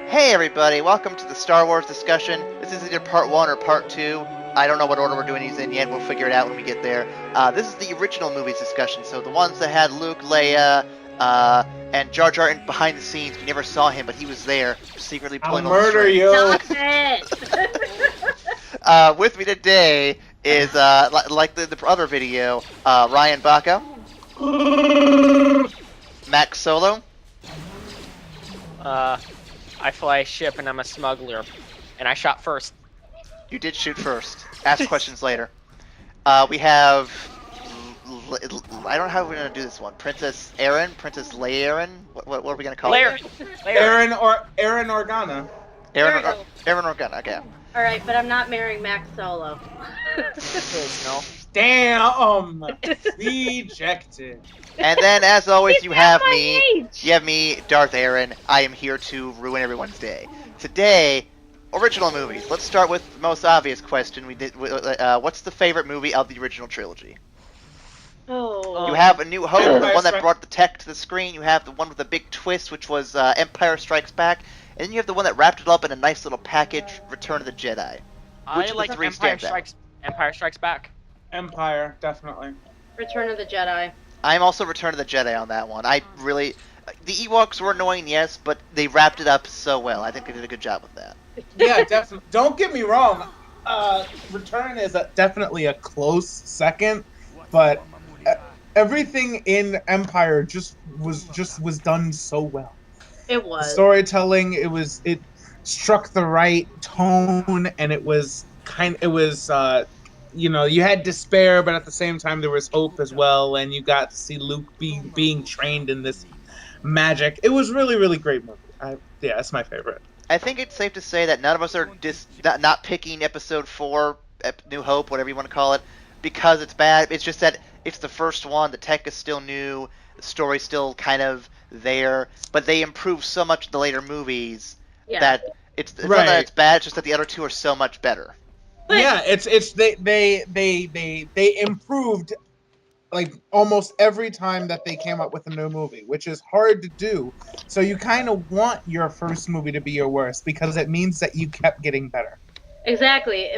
Hey everybody, welcome to the Star Wars discussion. This is either part 1 or part 2. I don't know what order we're doing these in yet, we'll figure it out when we get there. This is the original movies discussion, so the ones that had Luke, Leia, and Jar Jar behind the scenes. You never saw him, but he was there, secretly I'll pulling all the murder strings. you. Stop it! With me today is, like the other video, Ryan Baco, Max Solo, I fly a ship and I'm a smuggler. And I shot first. you did shoot first. Ask questions later. We have... I don't know how we're going to do this one. Princess Aaron? Princess Leia? What are we going to call Lair. her? Aaron Organa. Aaron There we Aaron Organa, okay. Alright, but I'm not marrying Max Solo. Please, no. Damn. Rejected. And then, as always, you have me. Age. You have me, Darth Aaron. I am here to ruin everyone's day. Today, original movies. Let's start with the most obvious question. What's the favorite movie of the original trilogy? Oh. You have A New Hope, the Empire one that Strikes- brought the tech to the screen. You have the one with the big twist, which was Empire Strikes Back. And then you have the one that wrapped it up in a nice little package, Return of the Jedi. Which I of the like three Empire stands out? Empire Strikes Back. Empire, definitely. Return of the Jedi. I'm also Return of the Jedi on that one. I really... The Ewoks were annoying, yes, but they wrapped it up so well. I think they did a good job with that. Yeah, definitely. Don't get me wrong. Return is definitely a close second, but everything in Empire was done so well. It The was. storytelling, it struck the right tone, and you had despair, but at the same time there was hope as well, and you got to see Luke being trained in this magic. It was really, really great movie. It's my favorite. I think it's safe to say that none of us are not picking Episode 4, New Hope, whatever you want to call it, because it's bad. It's just that it's the first one. The tech is still new. The story's still kind of there. But they improved so much in the later movies Yeah. that it's not Right. that it's bad. It's just that the other two are so much better. But- Yeah, they improved like almost every time that they came up with a new movie, which is hard to do. So you kind of want your first movie to be your worst because it means that you kept getting better. Exactly.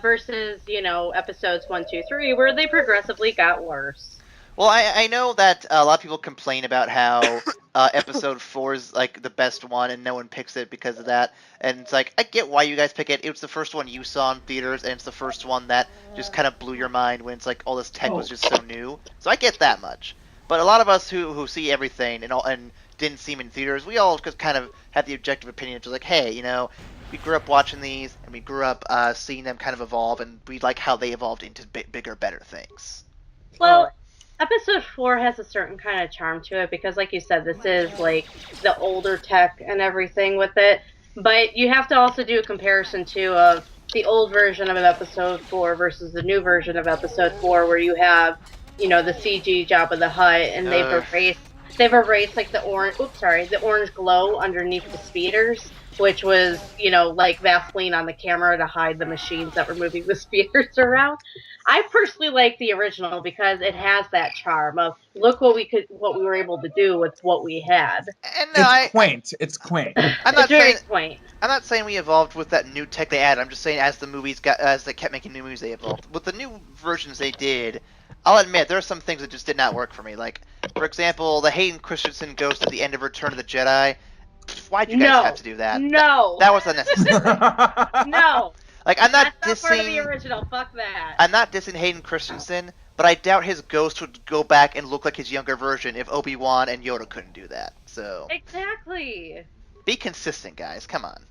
Versus, episodes 1, 2, 3, where they progressively got worse. Well, I know that a lot of people complain about how Episode 4 is like the best one and no one picks it because of that. And it's like, I get why you guys pick it. It was the first one you saw in theaters, and it's the first one that just kind of blew your mind when it's like all this tech was just so new. So I get that much. But a lot of us who see everything and didn't see them in theaters, we all just kind of have the objective opinion. It's like, hey, we grew up watching these, and we grew up seeing them kind of evolve, and we like how they evolved into bigger, better things. Well, episode 4 has a certain kind of charm to it because, like you said, this is like the older tech and everything with it. But you have to also do a comparison too of the old version of episode 4 versus the new version of episode 4, where you have, the CG Jabba the Hutt, and they've erased like the orange glow underneath the speeders, which was, like Vaseline on the camera to hide the machines that were moving the speeders around. I personally like the original because it has that charm of look what we were able to do with what we had. And It's quaint. It's quaint. I'm not It's very saying quaint. I'm not saying we evolved with that new tech they added. I'm just saying as they kept making new movies, they evolved. With the new versions they did, I'll admit there are some things that just did not work for me. Like, for example, the Hayden Christensen ghost at the end of Return of the Jedi. Why'd you guys have to do that? No. That was unnecessary. No. Like, I'm not That's not part of the dissing. original. Fuck that. I'm not dissing Hayden Christensen, but I doubt his ghost would go back and look like his younger version if Obi-Wan and Yoda couldn't do that. So Exactly. be consistent, guys. Come on.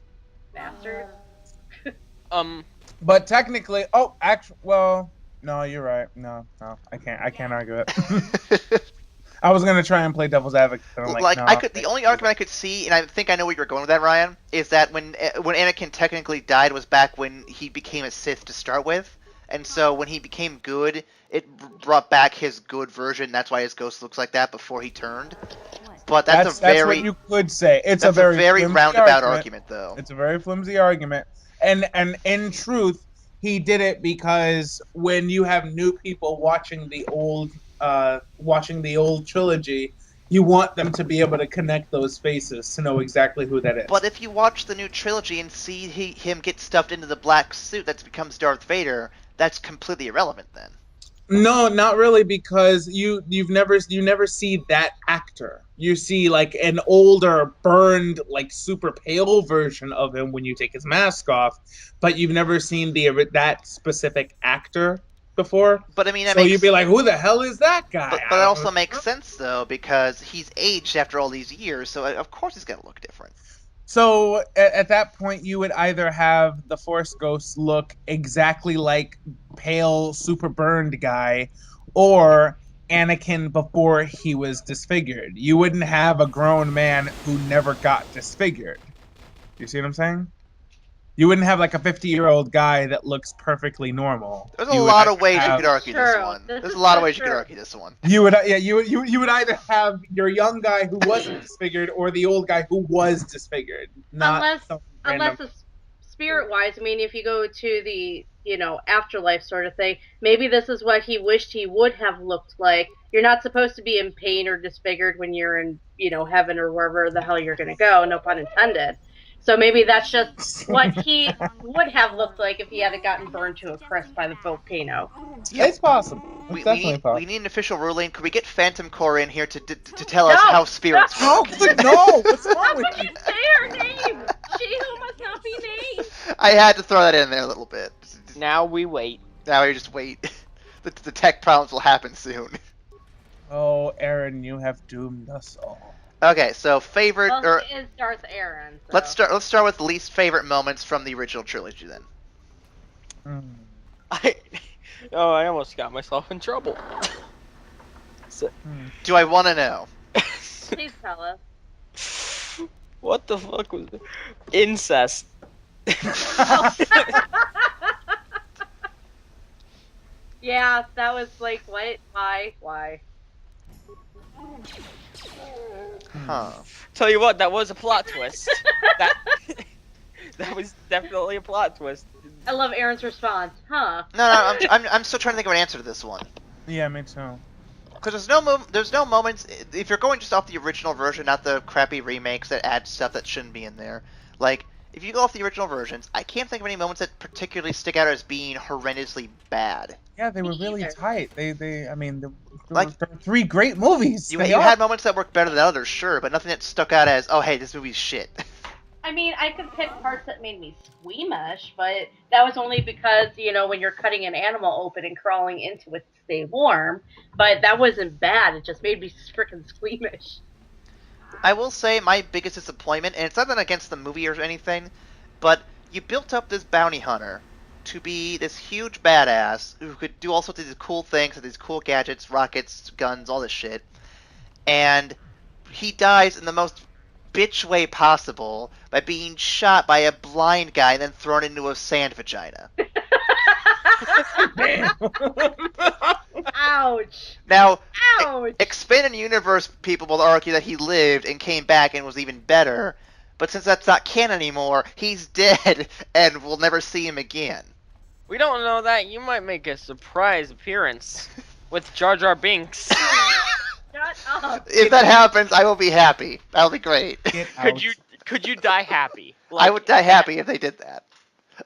Bastard. But technically, no, you're right. No, I can't argue it. I was gonna try and play devil's advocate, but I'm like, no. The only argument I could see, and I think I know where you're going with that, Ryan, is that when Anakin technically died was back when he became a Sith to start with, and so when he became good, it brought back his good version. That's why his ghost looks like that before he turned. But that's what you could say. It's that's a very roundabout argument, though. It's a very flimsy argument, and in truth, he did it because when you have new people watching the old trilogy, You want them to be able to connect those faces to know exactly who that is. But if you watch the new trilogy and see him get stuffed into the black suit that becomes Darth Vader, that's completely irrelevant then. No, not really, because you never see that actor. You see like an older, burned, like super pale version of him when you take his mask off, but you've never seen that specific actor before. But I mean, that So makes you'd be like, "Who the hell is that guy?" But it also makes sense though because he's aged after all these years, so of course he's gonna look different. So at that point, you would either have the Force Ghost look exactly like pale, super burned guy, or Anakin before he was disfigured. You wouldn't have a grown man who never got disfigured. You see what I'm saying? You wouldn't have like a 50-year-old guy that looks perfectly normal. There's a lot of ways you could argue this True. one. This There's is a lot of so ways you could true. argue this one. You would, yeah, you would either have your young guy who wasn't disfigured or the old guy who was disfigured. Not Unless it's spirit-wise. I mean, if you go to the afterlife sort of thing, maybe this is what he wished he would have looked like. You're not supposed to be in pain or disfigured when you're in heaven or wherever the hell you're going to go. No pun intended. So maybe that's just what he would have looked like if he had gotten burned to a crisp by the volcano. Yeah, It's possible. It's we definitely need possible. an official ruling. Could we get Phantom Core in here to tell us how spirits No, work? no, what's wrong with How could you? you say her name? She who must not be named. I had to throw that in there a little bit. Now we wait. Now we just wait. The tech problems will happen soon. Oh, Aaron, you have doomed us all. Okay, so favorite Well, or it is Darth Aaron. So. let's start with least favorite moments from the original trilogy then. Hmm. I almost got myself in trouble. Do I want to know? Please tell us. What the fuck was it? Incest. Yeah, that was like, what? Why? Huh. Tell you what, that was a plot twist. that was definitely a plot twist. I love Aaron's response. Huh? No, I'm still trying to think of an answer to this one. Yeah, me too. Because there's no moments if you're going just off the original version, not the crappy remakes that add stuff that shouldn't be in there. Like if you go off the original versions, I can't think of any moments that particularly stick out as being horrendously bad. Yeah, they were Me really either. tight. I mean, there Like- were 3 great movies. You They had are. moments that worked better than others, sure, but nothing that stuck out as, oh hey, this movie's shit. I mean, I could pick parts that made me squeamish, but that was only because, when you're cutting an animal open and crawling into it to stay warm. But that wasn't bad. It just made me freaking squeamish. I will say my biggest disappointment, and it's nothing against the movie or anything, but you built up this bounty hunter to be this huge badass who could do all sorts of these cool things with these cool gadgets, rockets, guns, all this shit, and he dies in the most bitch way possible by being shot by a blind guy and then thrown into a sand vagina. Ouch. Now, Ouch. expanded universe people will argue that he lived and came back and was even better, but since that's not canon anymore, he's dead and we'll never see him again. We don't know that. You might make a surprise appearance with Jar Jar Binks. Shut up. If that happens, I will be happy. That'll be great. Get out. Could you die happy? I would die happy if they did that.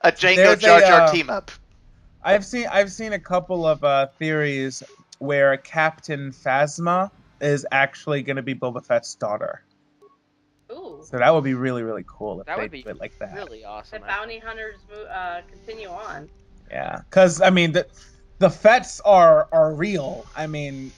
A Django There's Jar Jar a, team up. I've seen a couple of theories where Captain Phasma is actually going to be Boba Fett's daughter. Ooh. So that would be really, really cool if That they would be do it like that. really The awesome. bounty hunters continue on. Yeah, because I mean the Fets are real. I mean,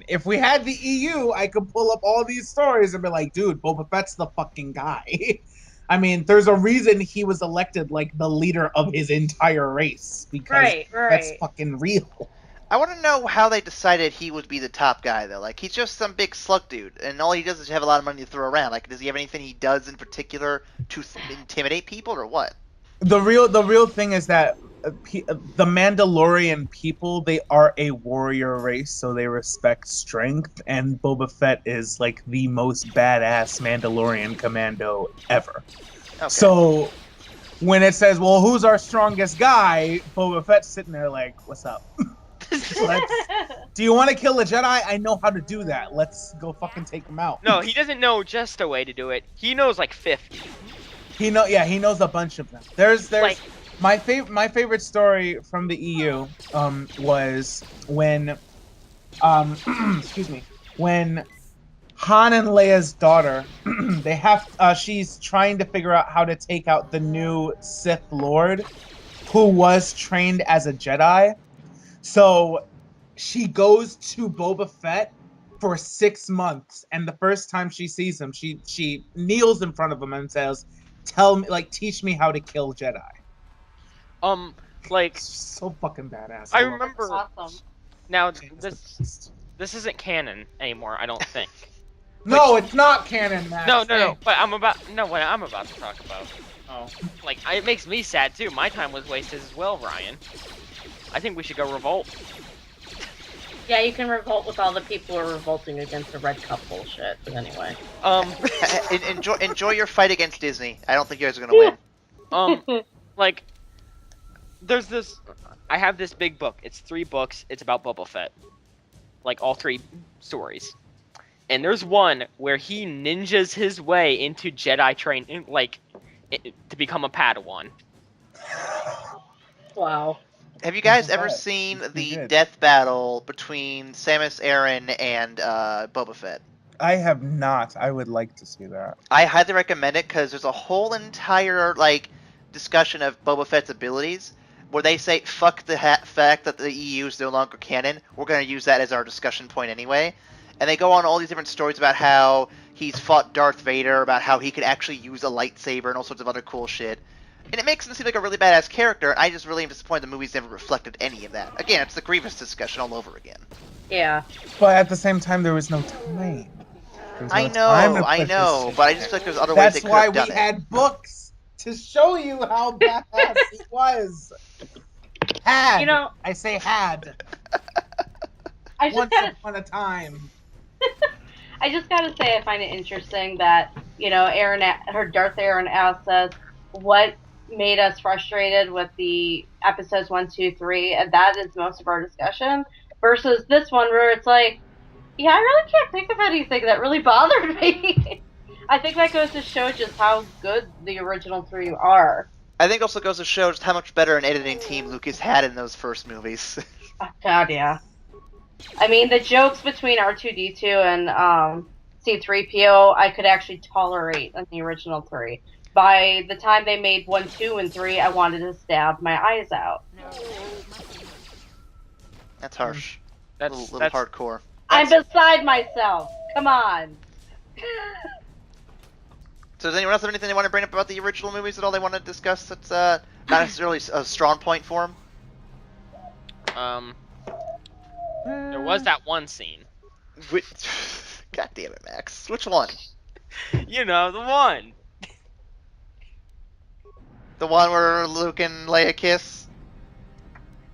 if we had the EU, I could pull up all these stories and be like, dude, Boba Fett's the fucking guy. I mean, there's a reason he was elected like the leader of his entire race because that's fucking real. I want to know how they decided he would be the top guy, though. Like, he's just some big slug dude, and all he does is have a lot of money to throw around. Like, does he have anything he does in particular to intimidate people, or what? The real thing is that the Mandalorian people, they are a warrior race, so they respect strength, and Boba Fett is like the most badass Mandalorian commando ever. Okay. So when it says, well, who's our strongest guy, Boba Fett's sitting there like, what's up? Do you want to kill a Jedi? I know how to do that. Let's go fucking take him out. No, he doesn't know just a way to do it. He knows like 50. He knows a bunch of them. There's Like- my favorite story from the EU was when excuse me, when Han and Leia's daughter she's trying to figure out how to take out the new Sith Lord who was trained as a Jedi. So she goes to Boba Fett for 6 months, and the first time she sees him, she kneels in front of him and says, teach me how to kill Jedi. Like So fucking badass. I love remember. Awesome. Now this. this isn't canon anymore. I don't think. No, it's not canon, Max. No. Hey. But what I'm about to talk about. Oh. Like it makes me sad too. My time was wasted as well, Ryan. I think we should go revolt. Yeah, you can revolt with all the people who are revolting against the red cup bullshit. But anyway. Enjoy your fight against Disney. I don't think you guys are gonna win. Like, there's this. I have this big book. It's 3 books. It's about Bobba Fett. Like all 3 stories. And there's one where he ninjas his way into Jedi training, like, to become a Padawan. Wow. Have you guys ever Right. seen the good. death battle between Samus Aran and Boba Fett? I have not. I would like to see that. I highly recommend it because there's a whole entire discussion of Boba Fett's abilities where they say fuck the fact that the EU is no longer canon. We're going to use that as our discussion point anyway. And they go on all these different stories about how he's fought Darth Vader, about how he could actually use a lightsaber and all sorts of other cool shit. And it makes him seem like a really badass character. I just really am disappointed the movies never reflected any of that. Again, it's the Grievous discussion all over again. Yeah. But at the same time, there was no time. There was I no time to know, put this but I in just there. feel like there's other ways they That's could why have we done it. had books to show you how badass he was. Had. You know, I say had. I just Once gotta upon a time. I just gotta say I find it interesting that, Darth Aaron asks us what made us frustrated with the episodes 1, 2, 3, and that is most of our discussion, versus this one where it's like, yeah, I really can't think of anything that really bothered me. I think that goes to show just how good the original 3 are. I think it also goes to show just how much better an editing team Lucas had in those first movies. Oh, God, yeah. I mean, the jokes between R2-D2 and C-3PO, I could actually tolerate in the original 3. By the time they made 1, 2, and 3, I wanted to stab my eyes out. That's harsh. That's Little that's hardcore. I'm beside myself. Come on. So does anyone else have anything they want to bring up about the original movies at all they want to discuss that's not necessarily a strong point for them? There was that one scene. God damn it, Max. Which one? You know, the one. The one where Luke and Leia kiss?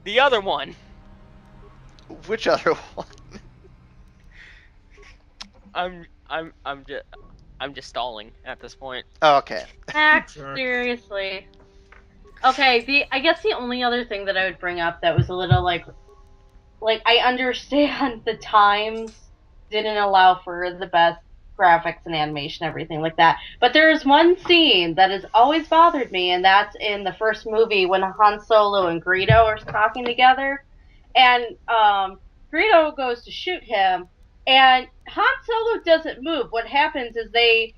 The other one. Which other one? I'm just stalling at this point. Oh, okay. Max, Sure. seriously. Okay, I guess the only other thing that I would bring up that was a little like I understand the times didn't allow for the best graphics and animation, everything like that. But there is one scene that has always bothered me, and that's in the first movie when Han Solo and Greedo are talking together, and Greedo goes to shoot him, and Han Solo doesn't move. What happens is they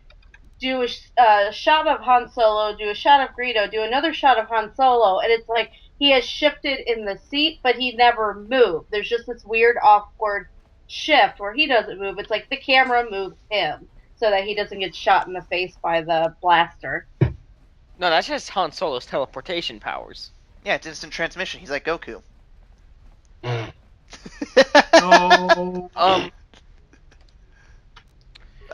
do a shot of Han Solo, do a shot of Greedo, do another shot of Han Solo, and it's like he has shifted in the seat, but he never moved. There's just this weird, awkward shift where he doesn't move. It's like the camera moves him so that he doesn't get shot in the face by the blaster. No, that's just Han Solo's teleportation powers. Yeah, it's instant transmission. He's like Goku. No.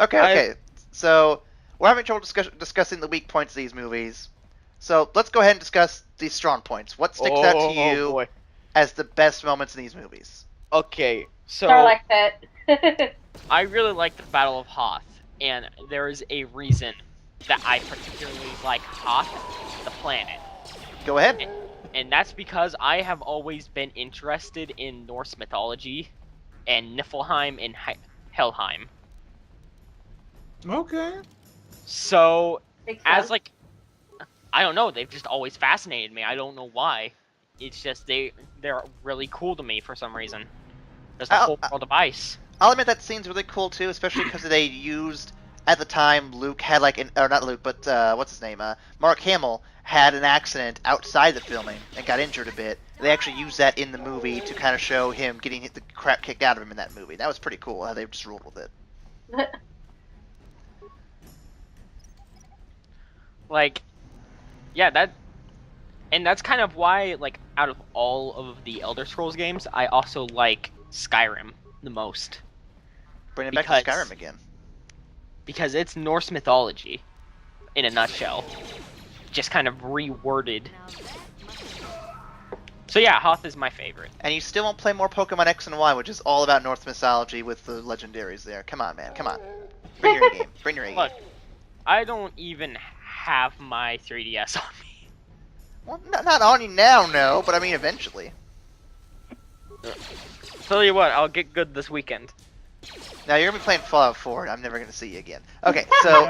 Okay. So, we're having trouble discussing the weak points of these movies. So, let's go ahead and discuss the strong points. What sticks out to you boy. as the best moments in these movies? Okay, so Starlight Pit. I really like the Battle of Hoth, and there is a reason that I particularly like Hoth, the planet. Go ahead. And that's because I have always been interested in Norse mythology and Niflheim and Helheim. Okay. So, Makes as sense. like, I don't know, they've just always fascinated me. I don't know why. It's just they're really cool to me for some reason. There's the I'll, whole world of ice. I'll admit that scene's really cool too, especially because they used at the time Luke had like or not Luke, but what's his name? Mark Hamill had an accident outside the filming and got injured a bit. They actually used that in the movie to kind of show him getting the crap kicked out of him in that movie. That was pretty cool how they just rolled with it. Like, yeah, that's kind of why, like, out of all of the Elder Scrolls games, I also like Skyrim the most. Bring it back to Skyrim again. Because it's Norse mythology, in a nutshell. Just kind of reworded. So yeah, Hoth is my favorite. And you still won't play more Pokemon X and Y, which is all about Norse mythology with the legendaries there. Come on, man. Come on. Bring your A game. Bring your A game. Look, I don't even have my 3DS on me. Well, not on you now, no, but I mean eventually. Tell you what, I'll get good this weekend. Now you're gonna be playing Fallout 4, and I'm never gonna see you again. Okay, so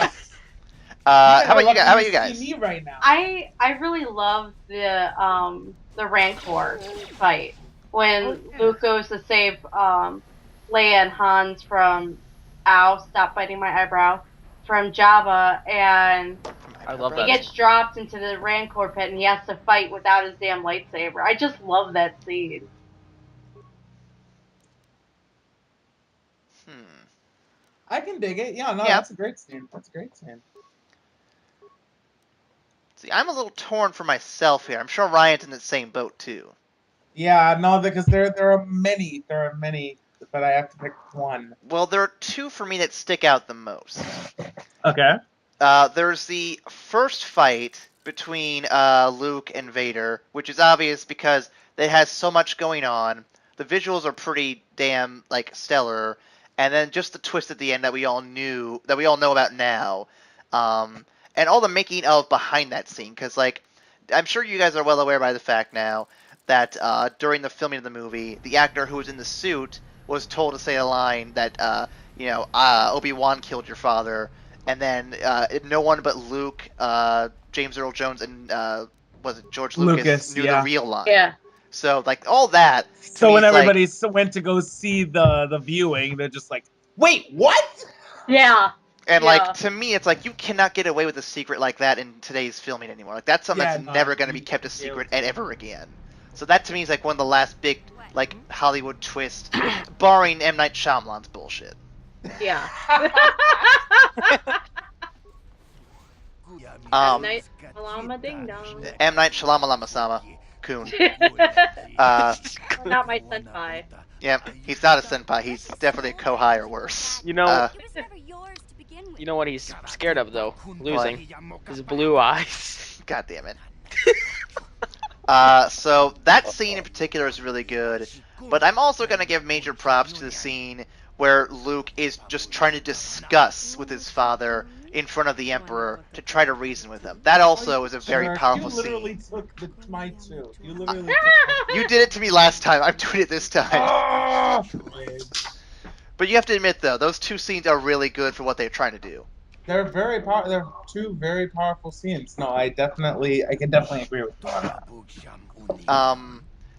how about you guys? How about you guys? Me right now. I really love the Rancor fight when Luke goes to save Leia and Hans from stop biting my eyebrow, from Jabba, and I love he that. gets dropped into the Rancor pit and he has to fight without his damn lightsaber. I just love that scene. I can dig it. Yeah, no, Yeah. that's a great scene. That's a great scene. See, I'm a little torn for myself here. I'm sure Ryan's in the same boat too. Yeah, no, because there are many, but I have to pick one. Well, there are two for me that stick out the most. Okay. There's the first fight between Luke and Vader, which is obvious because it has so much going on. The visuals are pretty damn like stellar, and then just the twist at the end that we all know about now, and all the making of behind that scene. Because like, I'm sure you guys are well aware by the fact now that during the filming of the movie, the actor who was in the suit was told to say a line that Obi-Wan killed your father. And then no one but Luke, James Earl Jones, and was it George Lucas knew the real line. Yeah. So like all that. So when everybody went to go see the viewing, they're just like, "Wait, what?" Yeah. And like to me, it's like you cannot get away with a secret like that in today's filming anymore. Like that's something that's never going to be kept a secret ever again. So that to me is like one of the last big like Hollywood twists, barring M. Night Shyamalan's bullshit. Yeah. M. Night Shyamalan ding dong. M. Night Shyamalan-sama. Coon. Not my senpai. Yeah, he's not a senpai. He's definitely a kohai or worse. You know what he's scared of though? Losing. His blue eyes. God damn it. So that scene in particular is really good, but I'm also gonna give major props to the scene where Luke is just trying to discuss with his father in front of the Emperor to try to reason with him. That also is a very powerful scene. You literally took my two. You literally You did it to me last time. I'm doing it this time. But you have to admit, though, those two scenes are really good for what they're trying to do. They're very They're two very powerful scenes. No, I can definitely agree with you on that.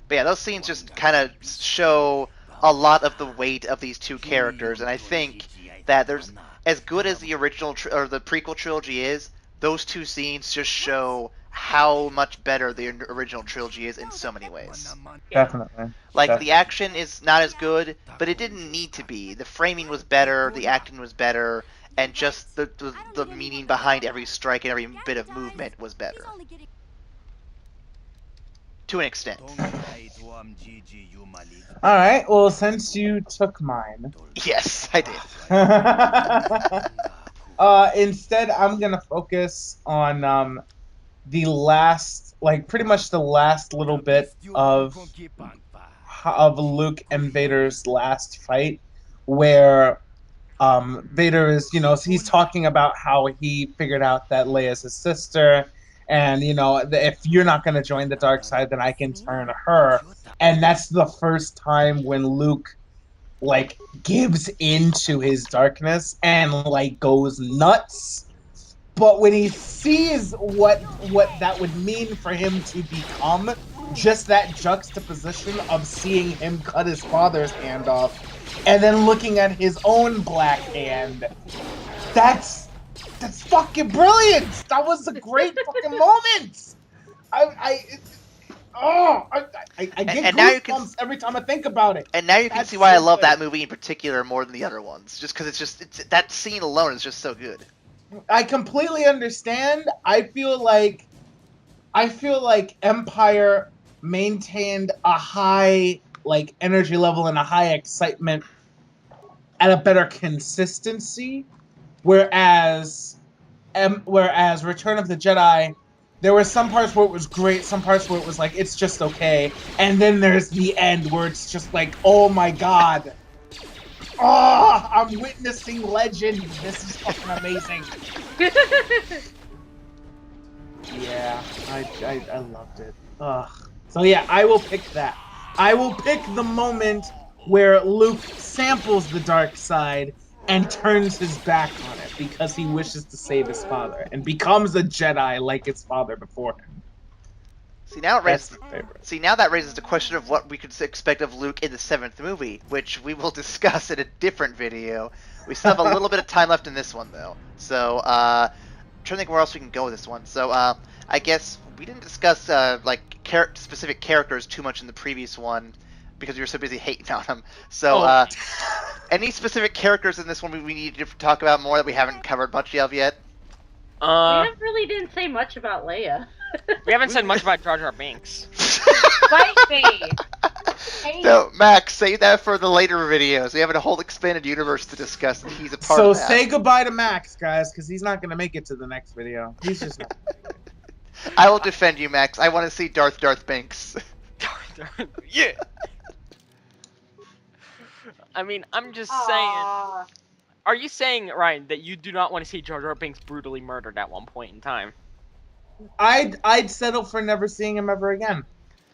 But yeah, those scenes just kind of show a lot of the weight of these two characters, and I think that there's as good as the original or the prequel trilogy is. Those two scenes just show how much better the original trilogy is in so many ways. Definitely. Like the action is not as good, but it didn't need to be. The framing was better, the acting was better, and just the meaning behind every strike and every bit of movement was better. To an extent. Alright, well, since you took mine. Yes, I did. Instead, I'm going to focus on the last, like, pretty much the last little bit of Luke and Vader's last fight, where Vader is, he's talking about how he figured out that Leia's his sister, and if you're not going to join the dark side, then I can turn her. And that's the first time when Luke like gives into his darkness and like goes nuts. But when he sees what that would mean for him to become, just that juxtaposition of seeing him cut his father's hand off and then looking at his own black hand, that's fucking brilliant. That was a great fucking moment. I get And now you goosebumps every time I think about it. And now you can That's see why I so love good. that movie in particular more than the other ones, just because it's that scene alone is just so good. I completely understand. I feel like Empire maintained a high like energy level and a high excitement at a better consistency, whereas Return of the Jedi, there were some parts where it was great, some parts where it was like it's just okay, and then there's the end where it's just like, oh my god, oh, I'm witnessing legend. This is fucking amazing. Yeah, I loved it. Ugh. So yeah, I will pick that. I will pick the moment where Luke samples the dark side and turns his back on it because he wishes to save his father and becomes a Jedi like his father before him. See now That's my favorite. that raises the question of what we could expect of Luke in the 7th movie, which we will discuss in a different video. We still have a little bit of time left in this one though, so I'm trying to think where else we can go with this one. So I guess we didn't discuss specific characters too much in the previous one because we were so busy hating on them. So any specific characters in this one we need to talk about more that we haven't covered much of yet? We really didn't say much about Leia. We haven't said much about Jar Jar Binks. Fight me! Hey. So, Max, save that for the later videos. We have a whole expanded universe to discuss, and he's a part So of that. say goodbye to Max, guys, because he's not going to make it to the next video. He's just not. I will defend you, Max. I want to see Darth Binks. Yeah. I mean, I'm just saying. Aw. Are you saying, Ryan, that you do not want to see Jar Jar Binks brutally murdered at one point in time? I'd settle for never seeing him ever again.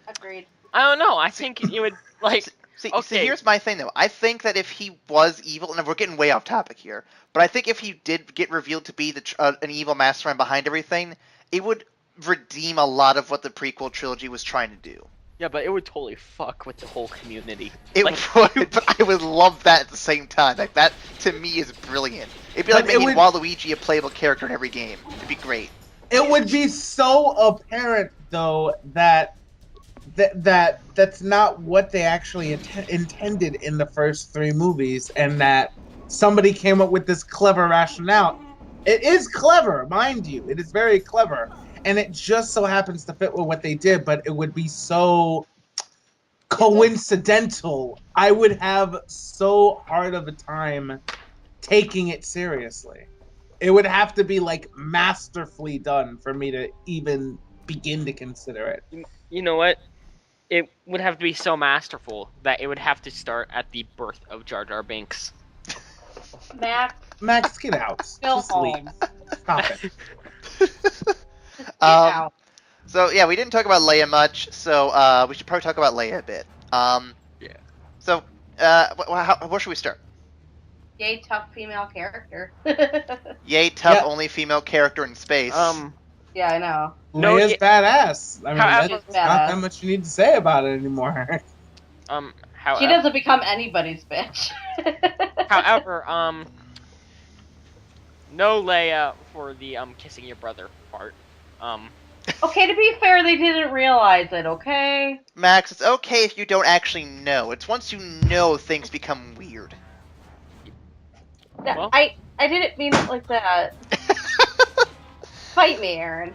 Agreed. I don't know. I think you would like. See, Okay. here's my thing, though. I think that if he was evil, and we're getting way off topic here, but I think if he did get revealed to be an evil mastermind behind everything, it would redeem a lot of what the prequel trilogy was trying to do. Yeah, but it would totally fuck with the whole community. It would, but I would love that at the same time. Like, that, to me, is brilliant. It'd be like making Waluigi a playable character in every game. It'd be great. It would be so apparent, though, that's not what they actually intended in the first 3 movies, and that somebody came up with this clever rationale. It is clever, mind you. It is very clever. And it just so happens to fit with what they did, but it would be so coincidental. I would have so hard of a time taking it seriously. It would have to be like masterfully done for me to even begin to consider it. You know what? It would have to be so masterful that it would have to start at the birth of Jar Jar Binks. Max, get out. Go Just home. leave. Stop it. So yeah, we didn't talk about Leia much, so we should probably talk about Leia a bit. Yeah. So, where should we start? Yay, tough female character. Yay, tough Yeah. only female character in space. Yeah, I know. No, Leia's badass. I mean, However- that's not that much you need to say about it anymore. However, She doesn't become anybody's bitch. However, no Leia for the kissing your brother part. Okay, to be fair, they didn't realize it, okay? Max, it's okay if you don't actually know. It's once you know things become weird. Well. I didn't mean it like that. Fight me, Aaron.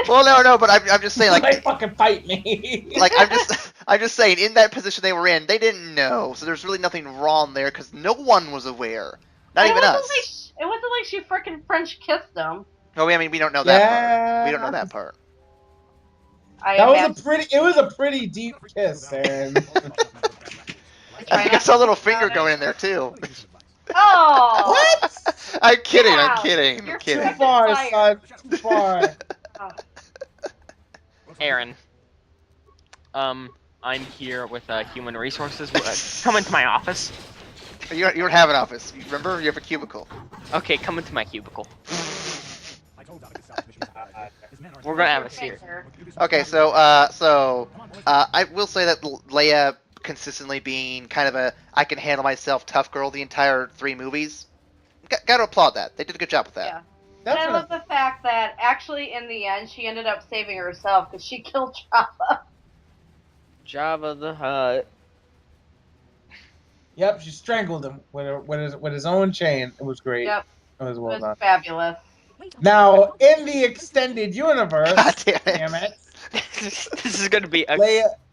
Well, no, but I'm just saying, like, fucking fight me. like I'm just saying, in that position they were in, they didn't know, so there's really nothing wrong there because no one was aware, not even us. It wasn't like she freaking French kissed him. Oh, I mean, we don't know that part. We don't know that part. It was a pretty deep kiss, Aaron. I think I saw a little finger going in there too. Oh! What? I'm kidding. Yeah, I'm kidding. you're I'm kidding. Too far, son. Too far. Oh. Aaron. I'm here with Human Resources. Come into my office. You don't have an office. You remember? You have a cubicle. Okay, come into my cubicle. We're gonna have a series. Okay, so I will say that Leia consistently being kind of a I can handle myself tough girl the entire 3 movies. Got to applaud that. They did a good job with that. Yeah. And I love the fact that actually in the end she ended up saving herself because she killed Jabba. Jabba the Hutt. Yep, she strangled him with his own chain. It was great. Yep. It was It well was done. fabulous. Now, in the extended universe, God damn damn it. it, This is gonna be a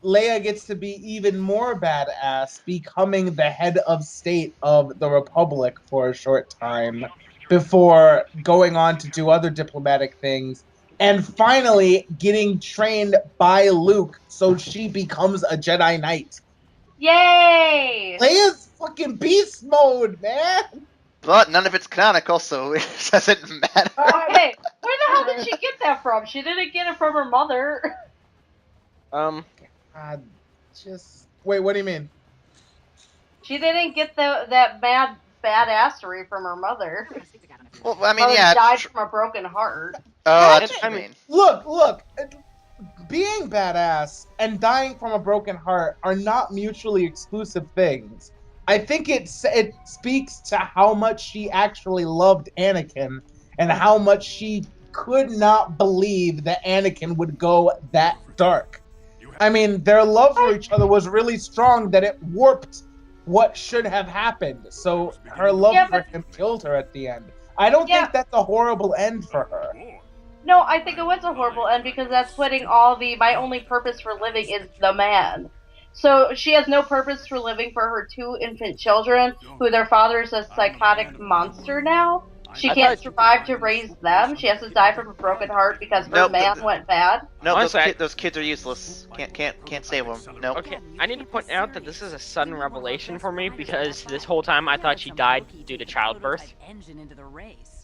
Leia gets to be even more badass, becoming the head of state of the Republic for a short time before going on to do other diplomatic things and finally getting trained by Luke so she becomes a Jedi Knight. Yay! Leia's fucking beast mode, man. But none of it's canonical, so it doesn't matter. Okay, where the hell did she get that from? She didn't get it from her mother. God, just wait. What do you mean? She didn't get that badassery from her mother. Well, I mean, Mother yeah. died from a broken heart. Oh, that's what I you mean- mean. Look. Being badass and dying from a broken heart are not mutually exclusive things. I think it speaks to how much she actually loved Anakin and how much she could not believe that Anakin would go that dark. I mean, their love for each other was really strong that it warped what should have happened. So her love for him killed her at the end. I don't think that's a horrible end for her. No, I think it was a horrible end because that's putting all my only purpose for living is the man. So she has no purpose for living for her 2 infant children, who their father is a psychotic monster now. She can't survive to raise them. She has to die from a broken heart because her man went bad. No, Honestly, those kids are useless. Can't save them. Nope. Okay, I need to point out that this is a sudden revelation for me because this whole time I thought she died due to childbirth.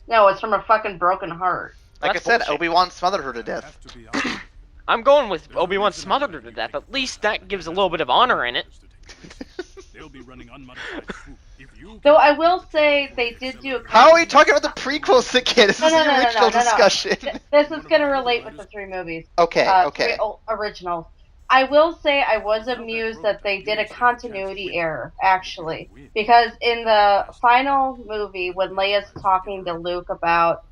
No, it's from a fucking broken heart. Like That's I said, bullshit. Obi-Wan smothered her to death. I'm going with Obi-Wan smothered her to death. At least that gives a little bit of honor in it. Though I will say they did do a... How are we talking about the prequels again? This is the original discussion. This is going to relate with the 3 movies. Okay, okay. 3 originals. I will say I was amused that they did a continuity error, actually. Because in the final movie, when Leia's talking to Luke about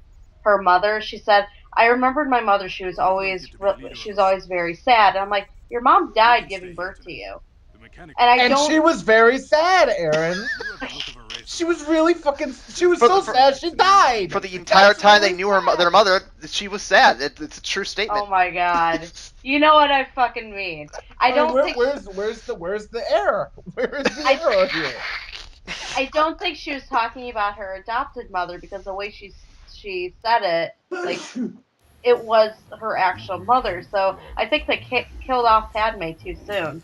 her mother, she said, I remembered my mother, she was always very sad. And I'm like, your mom died giving birth to you. And she was very sad, Aaron. She was really fucking. She was so sad she died. For the entire time they knew their mother, she was sad. It's a true statement. Oh my god. You know what I fucking mean. I don't think. Where's the error? Where is the error here? I don't think she was talking about her adopted mother because the way she said it, like, it was her actual mother. So I think they killed off Padme too soon.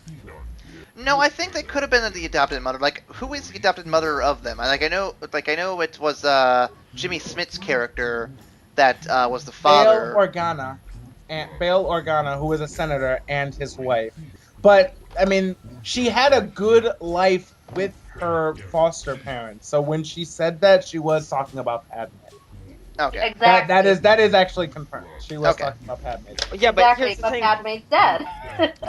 No, I think they could have been the adopted mother. Like, who is the adopted mother of them? I know it was Jimmy Smith's character that was the father. Bail Organa, who was a senator, and his wife. But I mean, she had a good life with her foster parents. So when she said that, she was talking about Padme. Okay. Exactly. That is actually confirmed. She was talking about Padme. Yeah, but exactly, here's the but thing. Padme's dead.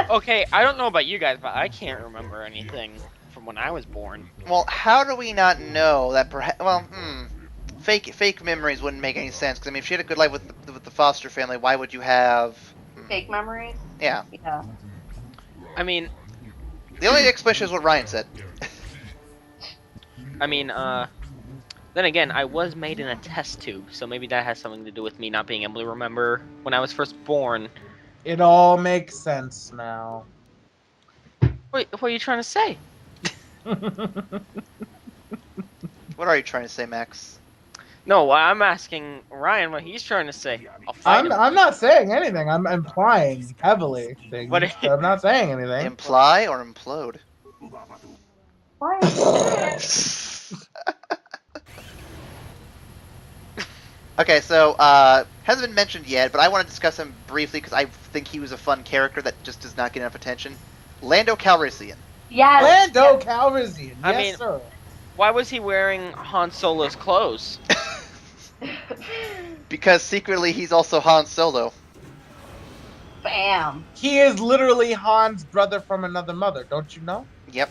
Okay, I don't know about you guys, but I can't remember anything from when I was born. Well, how do we not know that? Fake memories wouldn't make any sense. Because I mean, if she had a good life with the foster family, why would you have Fake memories? Yeah. Yeah. I mean, the only explanation is what Ryan said. I mean, then again, I was made in a test tube, so maybe that has something to do with me not being able to remember when I was first born. It all makes sense now. What are you trying to say? What are you trying to say, Max? No, I'm asking Ryan what he's trying to say. I'm not saying anything. I'm implying heavily things. I'm not saying anything. Imply or implode? Okay, so hasn't been mentioned yet, but I want to discuss him briefly because I think he was a fun character that just does not get enough attention. Lando Calrissian. Yes. Lando Calrissian. I Yes, mean- sir. Why was he wearing Han Solo's clothes? Because secretly he's also Han Solo. Bam. He is literally Han's brother from another mother. Don't you know? Yep.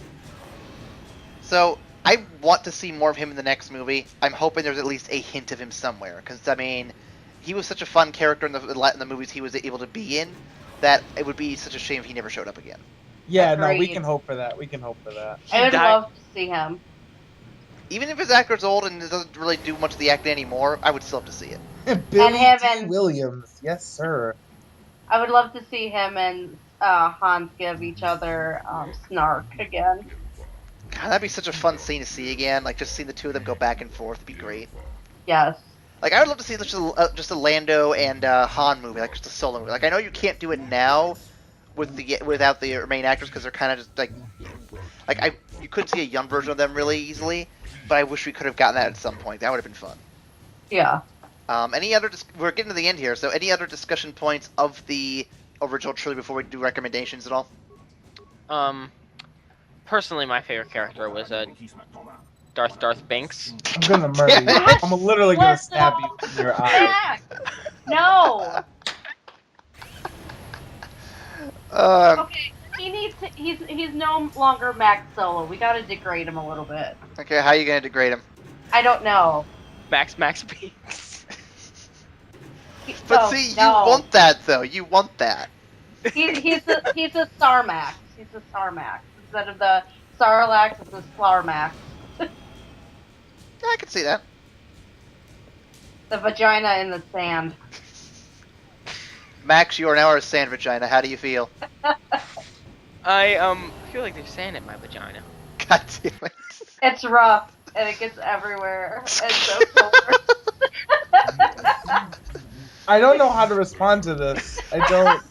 So I want to see more of him in the next movie. I'm hoping there's at least a hint of him somewhere, because I mean, he was such a fun character in the movies he was able to be in that it would be such a shame if he never showed up again. Yeah, no, we Agreed. can hope for that. We can hope for that. He I would died- love to see him. Even if his actor's old and doesn't really do much of the acting anymore, I would still have to see it. Billy him D. and- Williams. Yes, sir. I would love to see him and Hans give each other snark again. God, that'd be such a fun scene to see again. Like just seeing the two of them go back and forth would be great. Yes. Like I would love to see just a Lando and Han movie, like just a solo movie. Like I know you can't do it now without the main actors because they're kind of just like you couldn't see a young version of them really easily. But I wish we could have gotten that at some point. That would have been fun. Yeah. Any other? We're getting to the end here. So any other discussion points of the original trilogy before we do recommendations at all? Personally, my favorite character was Darth Banks. I'm gonna murder you. I'm literally gonna stab you in your eye. Max! No. Okay. He needs to. He's no longer Max Solo. We gotta degrade him a little bit. Okay, how are you gonna degrade him? I don't know. Max Banks. But Oh, see, no. you want that though. You want that. He's a Sarmax. He's a Sarmax instead of the Sarlacc. It's a Slarmax. Yeah, I can see that. The vagina in the sand. Max, you are now a sand-vagina. How do you feel? I feel like there's sand in my vagina. God damn it. It's rough and it gets everywhere. It's so cold. I don't know how to respond to this. I don't.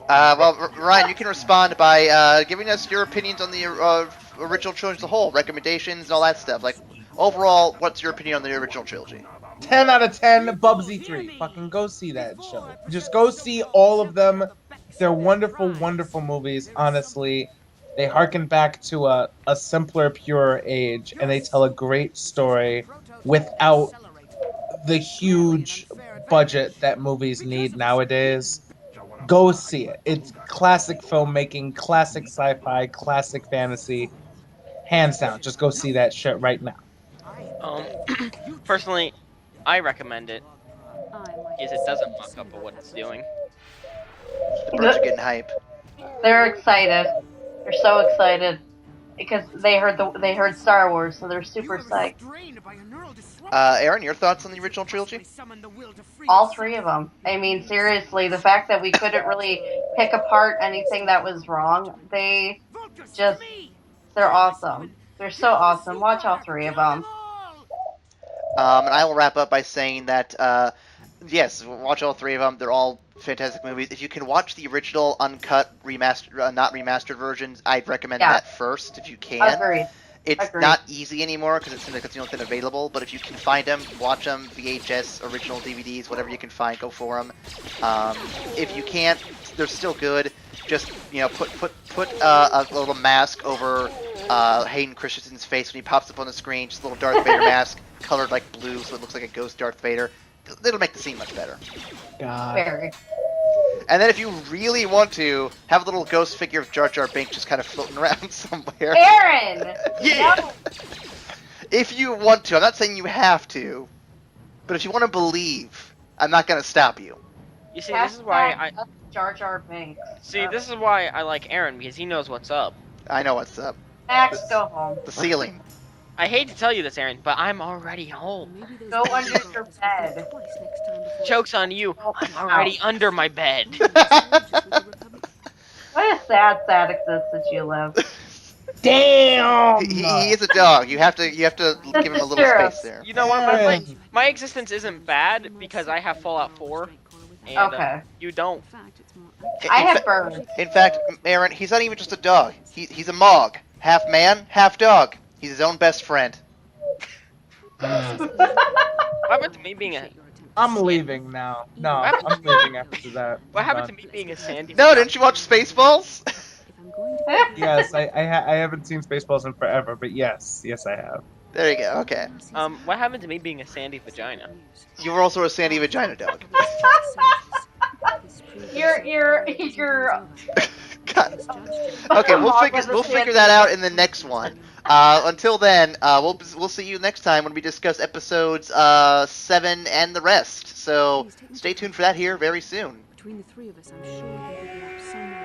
Well, Ryan, you can respond by giving us your opinions on the original trilogy as a whole, recommendations and all that stuff. Like, overall, what's your opinion on the original trilogy? 10 out of 10, Bubsy 3. Fucking go see that show. Just go see all of them. They're wonderful, wonderful movies, honestly. They harken back to a simpler, purer age, and they tell a great story without the huge budget that movies need nowadays. Go see it. It's classic filmmaking, classic sci-fi, classic fantasy. Hands down. Just go see that shit right now. Personally, I recommend it because it doesn't fuck up what it's doing. The birds are getting hype. They're excited. They're so excited because they heard Star Wars, so they're super psyched. Aaron, your thoughts on the original trilogy? All three of them. I mean, seriously, the fact that we couldn't really pick apart anything that was wrong, they're awesome. They're so awesome. Watch all three of them. And I will wrap up by saying that, yes, watch all three of them. They're all fantastic movies. If you can watch the original uncut, not remastered versions, I'd recommend that first if you can. Agreed. It's Agreed. not easy anymore because it seems like it's the only thing available. But if you can find them, watch them. VHS, original DVDs, whatever you can find, go for them. If you can't, they're still good. Just put a little mask over Hayden Christensen's face when he pops up on the screen. Just a little Darth Vader mask, colored like blue, so it looks like a ghost Darth Vader. It'll make the scene much better. God. Very. And then if you really want to, have a little ghost figure of Jar Jar Binks just kind of floating around somewhere. Aaron! Yeah. No. If you want to. I'm not saying you have to. But if you want to believe, I'm not going to stop you. You see, this is why Jar Jar Binks. This is why I like Aaron, because he knows what's up. I know what's up. Max, go home. The ceiling. I hate to tell you this, Aaron, but I'm already home. Go under your bed. Joke's on you. I'm already under my bed. What a sad existence you live. Damn! He is a dog. You have to give him a little Sure. space there. You know what? My existence isn't bad because I have Fallout 4. And, Okay. You don't. I have birds. In fact, Aaron, he's not even just a dog. He's a Mog. Half man, half dog. He's his own best friend. What happened to me being a? I'm leaving now. No, I'm leaving after that. What I'm happened done. to me being a sandy? No, vagina? didn't you watch Spaceballs? Yes, I haven't seen Spaceballs in forever, but yes, I have. There you go. Okay. What happened to me being a sandy vagina? You were also a sandy vagina dog. You're God. Okay, Mog was a we'll figure that out in the next one. Until then, we'll see you next time when we discuss episodes 7 and the rest. So stay tuned for that here very soon. Between the three of us, I'm sure he will be up somewhere